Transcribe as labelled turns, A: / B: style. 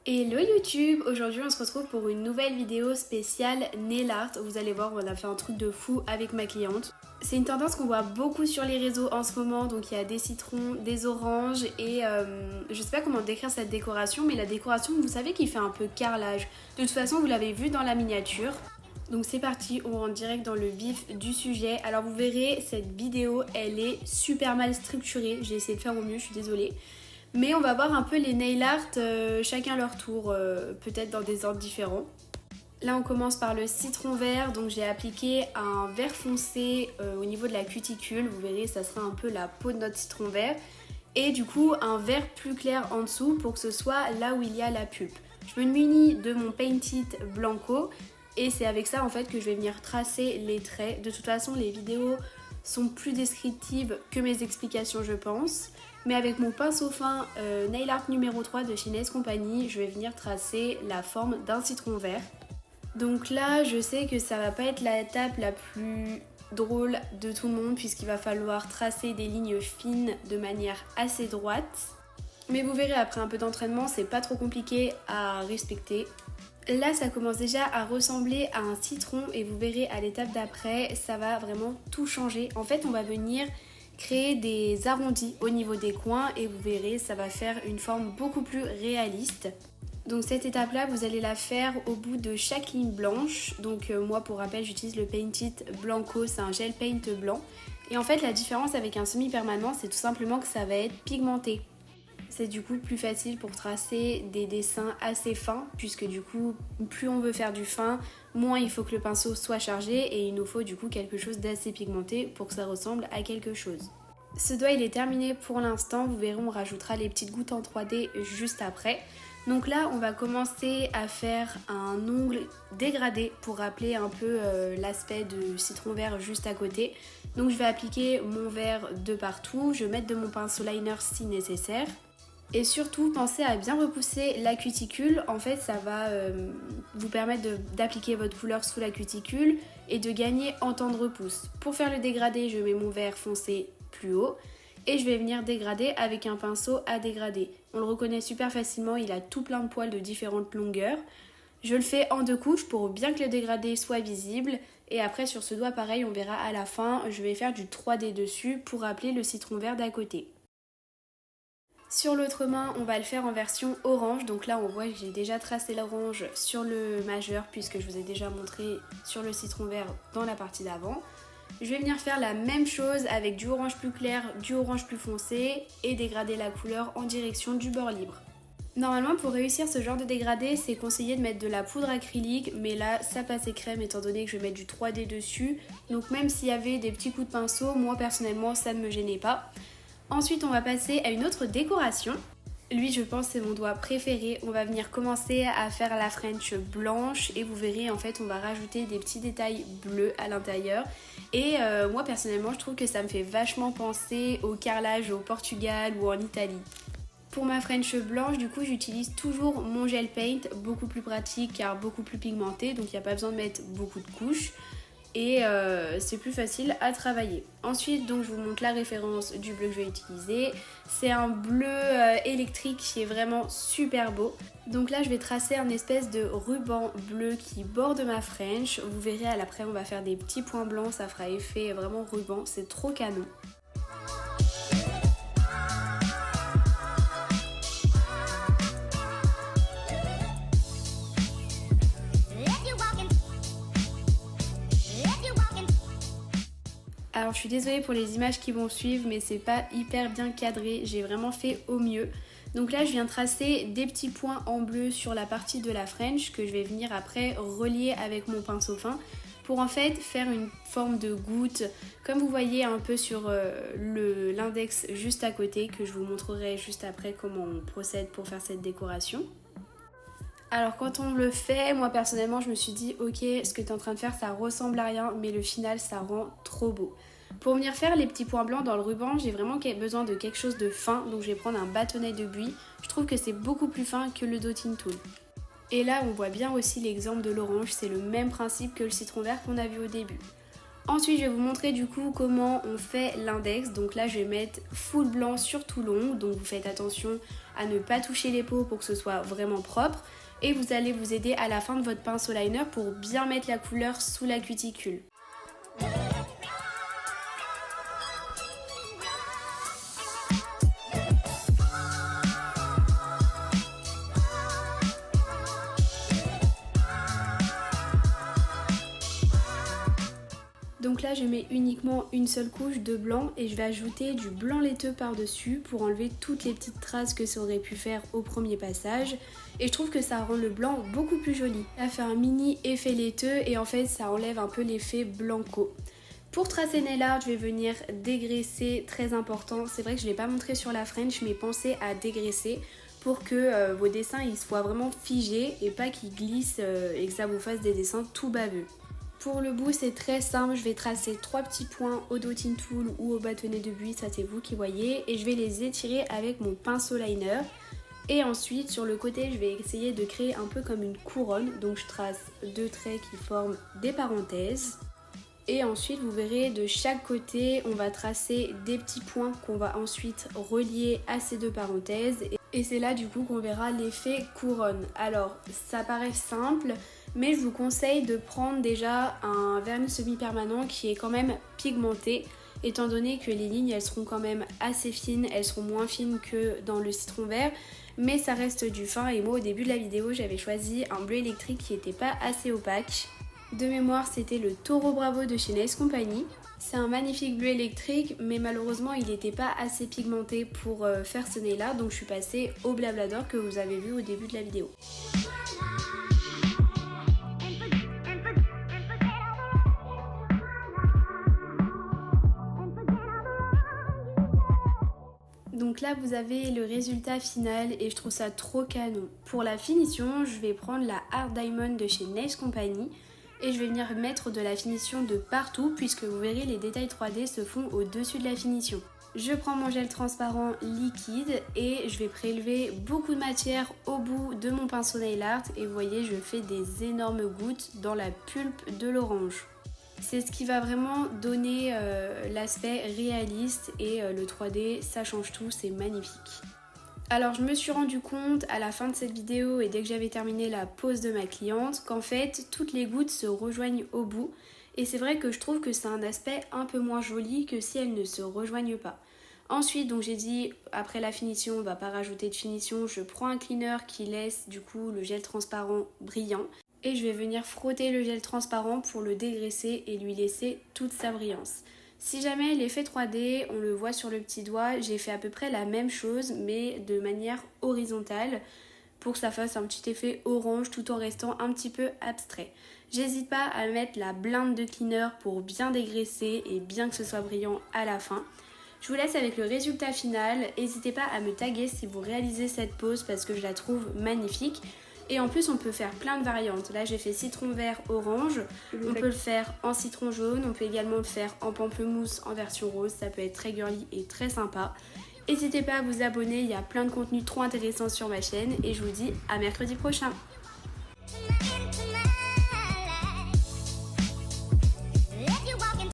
A: Hello YouTube, aujourd'hui on se retrouve pour une nouvelle vidéo spéciale nail art. Vous allez voir, on a fait un truc de fou avec ma cliente. C'est une tendance qu'on voit beaucoup sur les réseaux en ce moment, donc il y a des citrons, des oranges et je sais pas comment décrire cette décoration, mais la décoration vous savez qui fait un peu carrelage. De toute façon vous l'avez vu dans la miniature. Donc c'est parti, on rentre direct dans le vif du sujet. Alors vous verrez, cette vidéo elle est super mal structurée, j'ai essayé de faire au mieux, je suis désolée. Mais on va voir un peu les nail art chacun leur tour, peut-être dans des ordres différents. Là on commence par le citron vert, donc j'ai appliqué un vert foncé au niveau de la cuticule. Vous verrez, ça sera un peu la peau de notre citron vert. Et du coup un vert plus clair en dessous pour que ce soit là où il y a la pulpe. Je me munis de mon Paint It Blanco et c'est avec ça en fait que je vais venir tracer les traits. De toute façon les vidéos sont plus descriptives que mes explications je pense. Mais avec mon pinceau fin Nail Art numéro 3 de chez Nails Company, je vais venir tracer la forme d'un citron vert. Donc là, je sais que ça va pas être l'étape la plus drôle de tout le monde puisqu'il va falloir tracer des lignes fines de manière assez droite. Mais vous verrez, après un peu d'entraînement, c'est pas trop compliqué à respecter. Là, ça commence déjà à ressembler à un citron et vous verrez à l'étape d'après, ça va vraiment tout changer. En fait, on va venir créer des arrondis au niveau des coins et vous verrez ça va faire une forme beaucoup plus réaliste. Donc cette étape là vous allez la faire au bout de chaque ligne blanche. Donc moi pour rappel j'utilise le Paint It Blanco, c'est un gel paint blanc. Et en fait la différence avec un semi-permanent c'est tout simplement que ça va être pigmenté. C'est du coup plus facile pour tracer des dessins assez fins puisque du coup plus on veut faire du fin, moins il faut que le pinceau soit chargé et il nous faut du coup quelque chose d'assez pigmenté pour que ça ressemble à quelque chose. Ce doigt il est terminé pour l'instant, vous verrez on rajoutera les petites gouttes en 3D juste après. Donc là on va commencer à faire un ongle dégradé pour rappeler un peu l'aspect de citron vert juste à côté. Donc je vais appliquer mon vert de partout, je vais mettre de mon pinceau liner si nécessaire. Et surtout, pensez à bien repousser la cuticule. En fait, ça va vous permettre d'appliquer votre couleur sous la cuticule et de gagner en temps de repousse. Pour faire le dégradé, je mets mon vert foncé plus haut et je vais venir dégrader avec un pinceau à dégrader. On le reconnaît super facilement, il a tout plein de poils de différentes longueurs. Je le fais en 2 couches pour bien que le dégradé soit visible. Et après, sur ce doigt, pareil, on verra à la fin, je vais faire du 3D dessus pour rappeler le citron vert d'à côté. Sur l'autre main, on va le faire en version orange. Donc là, on voit que j'ai déjà tracé l'orange sur le majeur puisque je vous ai déjà montré sur le citron vert dans la partie d'avant. Je vais venir faire la même chose avec du orange plus clair, du orange plus foncé et dégrader la couleur en direction du bord libre. Normalement, pour réussir ce genre de dégradé, c'est conseillé de mettre de la poudre acrylique, mais là, ça passait crème étant donné que je vais mettre du 3D dessus. Donc même s'il y avait des petits coups de pinceau, moi personnellement, ça ne me gênait pas. Ensuite, on va passer à une autre décoration. Lui, je pense, c'est mon doigt préféré. On va venir commencer à faire la French blanche et vous verrez, en fait, on va rajouter des petits détails bleus à l'intérieur. Et moi, personnellement, je trouve que ça me fait vachement penser au carrelage au Portugal ou en Italie. Pour ma French blanche, du coup, j'utilise toujours mon gel paint, beaucoup plus pratique car beaucoup plus pigmenté, donc il n'y a pas besoin de mettre beaucoup de couches. Et c'est plus facile à travailler. Ensuite donc je vous montre la référence du bleu que je vais utiliser. C'est un bleu électrique qui est vraiment super beau. Donc là je vais tracer un espèce de ruban bleu qui borde ma French. Vous verrez à l'après on va faire des petits points blancs, ça fera effet vraiment ruban, c'est trop canon. Alors je suis désolée pour les images qui vont suivre mais c'est pas hyper bien cadré, j'ai vraiment fait au mieux. Donc là je viens tracer des petits points en bleu sur la partie de la French que je vais venir après relier avec mon pinceau fin pour en fait faire une forme de goutte comme vous voyez un peu sur l'index juste à côté que je vous montrerai juste après comment on procède pour faire cette décoration. Alors quand on le fait, moi personnellement je me suis dit ok ce que tu es en train de faire ça ressemble à rien mais le final ça rend trop beau. Pour venir faire les petits points blancs dans le ruban j'ai vraiment besoin de quelque chose de fin donc je vais prendre un bâtonnet de buis. Je trouve que c'est beaucoup plus fin que le dotting tool. Et là on voit bien aussi l'exemple de l'orange, c'est le même principe que le citron vert qu'on a vu au début. Ensuite, je vais vous montrer du coup comment on fait l'index. Donc là, je vais mettre full blanc sur tout l'ongle. Donc vous faites attention à ne pas toucher les peaux pour que ce soit vraiment propre. Et vous allez vous aider à la fin de votre pinceau liner pour bien mettre la couleur sous la cuticule. Donc là je mets uniquement une seule couche de blanc et je vais ajouter du blanc laiteux par dessus pour enlever toutes les petites traces que ça aurait pu faire au premier passage. Et je trouve que ça rend le blanc beaucoup plus joli. Ça fait un mini effet laiteux et en fait ça enlève un peu l'effet blanco. Pour tracer nail art, je vais venir dégraisser, très important. C'est vrai que je ne l'ai pas montré sur la French, mais pensez à dégraisser pour que vos dessins ils soient vraiment figés et pas qu'ils glissent et que ça vous fasse des dessins tout baveux. Pour le bout, c'est très simple, je vais tracer 3 petits points au dotting tool ou au bâtonnet de buis, ça c'est vous qui voyez, et je vais les étirer avec mon pinceau liner. Et ensuite, sur le côté, je vais essayer de créer un peu comme une couronne, donc je trace 2 traits qui forment des parenthèses. Et ensuite, vous verrez, de chaque côté, on va tracer des petits points qu'on va ensuite relier à ces 2 parenthèses. Et c'est là du coup qu'on verra l'effet couronne. Alors, ça paraît simple, mais je vous conseille de prendre déjà un vernis semi-permanent qui est quand même pigmenté, étant donné que les lignes elles seront quand même assez fines, elles seront moins fines que dans le citron vert, mais ça reste du fin. Et moi au début de la vidéo j'avais choisi un bleu électrique qui n'était pas assez opaque. De mémoire c'était le Toro Bravo de chez Nails Company. C'est un magnifique bleu électrique, mais malheureusement il n'était pas assez pigmenté pour faire ce nail art, donc je suis passée au Blablador que vous avez vu au début de la vidéo. Donc là vous avez le résultat final et je trouve ça trop canon. Pour la finition, je vais prendre la Hard Diamond de chez Nails Company et je vais venir mettre de la finition de partout puisque vous verrez les détails 3D se font au-dessus de la finition. Je prends mon gel transparent liquide et je vais prélever beaucoup de matière au bout de mon pinceau nail art et vous voyez je fais des énormes gouttes dans la pulpe de l'orange. C'est ce qui va vraiment donner l'aspect réaliste et le 3D ça change tout, c'est magnifique. Alors je me suis rendu compte à la fin de cette vidéo et dès que j'avais terminé la pose de ma cliente qu'en fait toutes les gouttes se rejoignent au bout et c'est vrai que je trouve que c'est un aspect un peu moins joli que si elles ne se rejoignent pas. Ensuite donc j'ai dit après la finition on va pas rajouter de finition, je prends un cleaner qui laisse du coup le gel transparent brillant et je vais venir frotter le gel transparent pour le dégraisser et lui laisser toute sa brillance. Si jamais l'effet 3D, on le voit sur le petit doigt, j'ai fait à peu près la même chose mais de manière horizontale pour que ça fasse un petit effet orange tout en restant un petit peu abstrait. J'hésite pas à mettre la blinde de cleaner pour bien dégraisser et bien que ce soit brillant à la fin. Je vous laisse avec le résultat final, n'hésitez pas à me taguer si vous réalisez cette pose parce que je la trouve magnifique. Et en plus on peut faire plein de variantes. Là j'ai fait citron vert orange, on peut le faire en citron jaune, on peut également le faire en pamplemousse en version rose, ça peut être très girly et très sympa. N'hésitez pas à vous abonner, il y a plein de contenus trop intéressants sur ma chaîne et je vous dis à mercredi prochain.